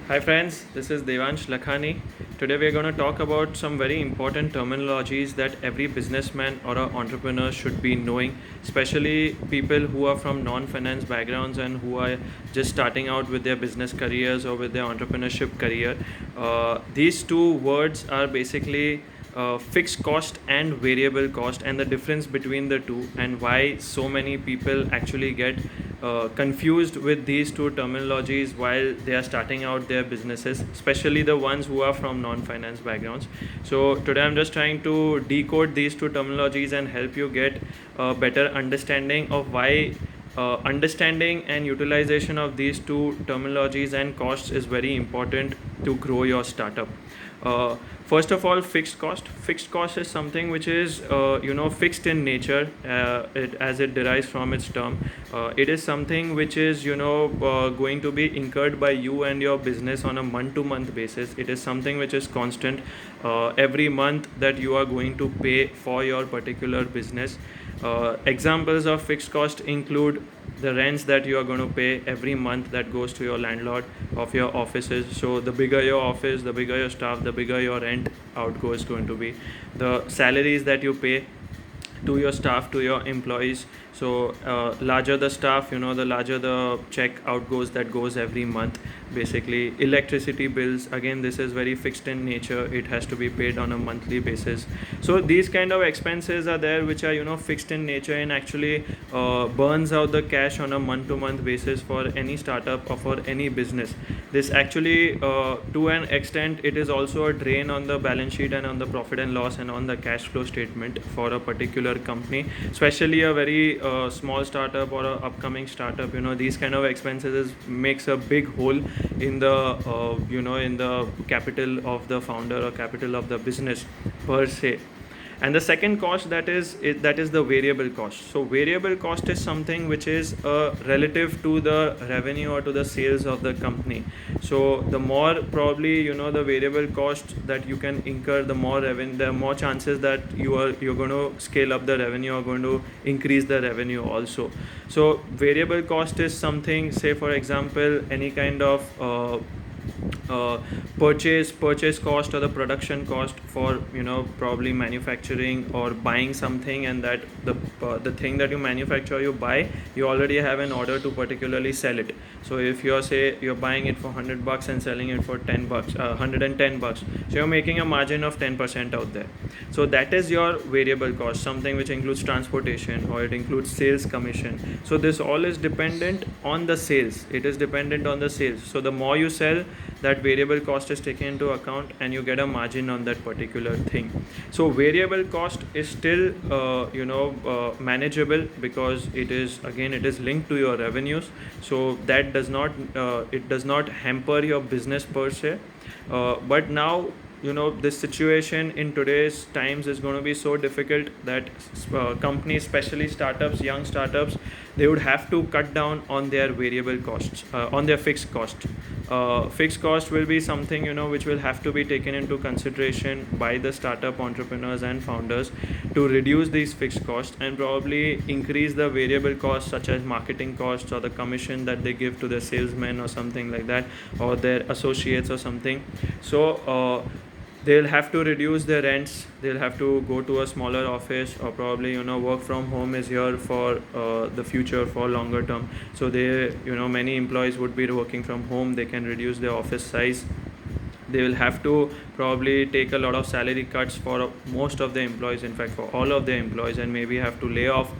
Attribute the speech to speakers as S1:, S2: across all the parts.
S1: Hi friends, this is Devansh Lakhani. Today we are going to talk about some very important terminologies that every businessman or an entrepreneur should be knowing, especially people who are from non-finance backgrounds and who are just starting out with their business careers or with their entrepreneurship career. These two words are basically fixed cost and variable cost, and the difference between the two, and why so many people actually get confused with these two terminologies while they are starting out their businesses, especially the ones who are from non-finance backgrounds. So today I'm just trying to decode these two terminologies and help you get a better understanding of why understanding and utilization of these two terminologies and costs is very important to grow your startup. uh, First of all, fixed cost is something which is fixed in nature, as it derives from its term. It is something which is going to be incurred by you and your business on a month to month basis. It is something which is constant, every month that you are going to pay for your particular business. Examples of fixed cost include the rents that you are going to pay every month that goes to your landlord of your offices. So the bigger your office, the bigger your staff, the bigger your rent outgo is going to be. The salaries that you pay to your staff, to your employees. So larger the staff, the larger the check outgoes that goes every month. Basically, electricity bills, again, this is very fixed in nature. It has to be paid on a monthly basis. So these kind of expenses are there which are fixed in nature, and actually burns out the cash on a month to month basis for any startup or for any business. This actually, to an extent, it is also a drain on the balance sheet and on the profit and loss and on the cash flow statement for a particular company, especially a very small startup or a upcoming startup. These kind of expenses makes a big hole in the in the capital of the founder or capital of the business per se. And the second cost, that is the variable cost. So variable cost is something which is relative to the revenue or to the sales of the company. So the more probably the variable cost that you can incur, the more revenue, the more chances that you're going to scale up the revenue or going to increase the revenue also. So variable cost is something, say for example, any kind of uh, purchase cost or the production cost for probably manufacturing or buying something, and that the thing that you manufacture, you buy, you already have an order to particularly sell it. So if you're buying it for $100 and selling it for $10, $110, so you're making a margin of 10% out there. So that is your variable cost, something which includes transportation, or it includes sales commission. So this all is dependent on the sales. It is dependent on the sales. So the more you sell, that variable cost is taken into account, and you get a margin on that particular thing. So variable cost is still manageable, because it is linked to your revenues. So that does not hamper your business per se. But now, this situation in today's times is going to be so difficult that companies, especially startups, young startups, they would have to cut down on their variable costs, on their fixed cost. Fixed cost will be something which will have to be taken into consideration by the startup entrepreneurs and founders, to reduce these fixed costs and probably increase the variable costs, such as marketing costs or the commission that they give to their salesmen or something like that, or their associates or something. So they'll have to reduce their rents, they'll have to go to a smaller office, or probably work from home is here for the future, for longer term. So they many employees would be working from home, they can reduce their office size. They will have to probably take a lot of salary cuts for most of the employees, in fact for all of the employees, and maybe have to lay off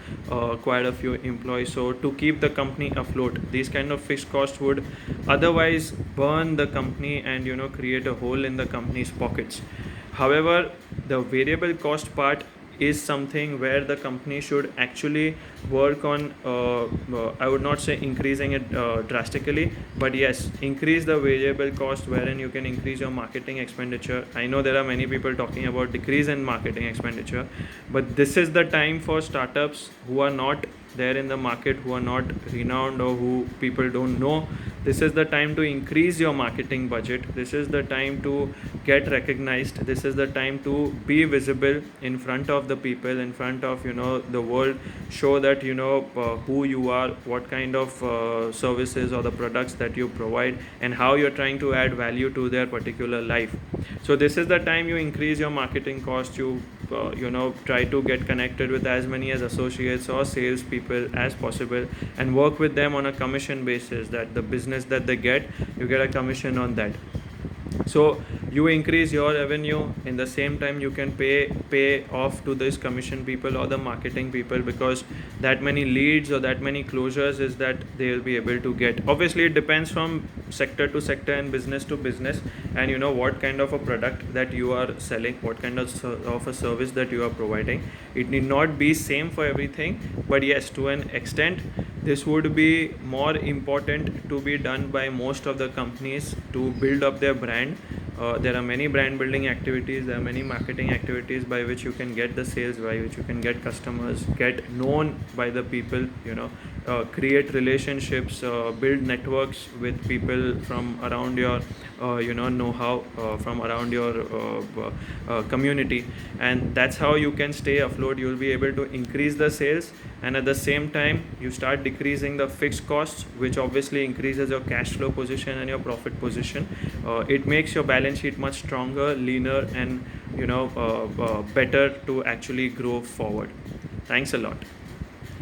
S1: quite a few employees. So to keep the company afloat, these kind of fixed costs would otherwise burn the company and create a hole in the company's pockets. However, the variable cost part is something where the company should actually work on. I would not say increasing it drastically, but yes, increase the variable cost, wherein you can increase your marketing expenditure. I know there are many people talking about decrease in marketing expenditure, but this is the time for startups who are not there in the market who are not renowned or who people don't know, this is the time to increase your marketing budget. This is the time to get recognized. This is the time to be visible in front of the people, in front of the world. Show that who you are, what kind of services or the products that you provide, and how you're trying to add value to their particular life. So this is the time you increase your marketing cost. You try to get connected with as many as associates or sales people as possible, and work with them on a commission basis, that the business that they get, you get a commission on that. So you increase your revenue, in the same time you can pay off to this commission people or the marketing people, because that many leads or that many closures is that they will be able to get. Obviously it depends from sector to sector and business to business, and what kind of a product that you are selling, what kind of a service that you are providing. It need not be same for everything, but yes, to an extent this would be more important to be done by most of the companies to build up their brand. There are many brand building activities, there are many marketing activities by which you can get the sales, by which you can get customers, get known by the people, create relationships, build networks with people from around your know-how, from around your community, and that's how you can stay afloat. You'll be able to increase the sales, and at the same time you start decreasing the fixed costs, which obviously increases your cash flow position and your profit position. It makes your balance sheet much stronger, leaner, and better to actually grow forward. Thanks a lot.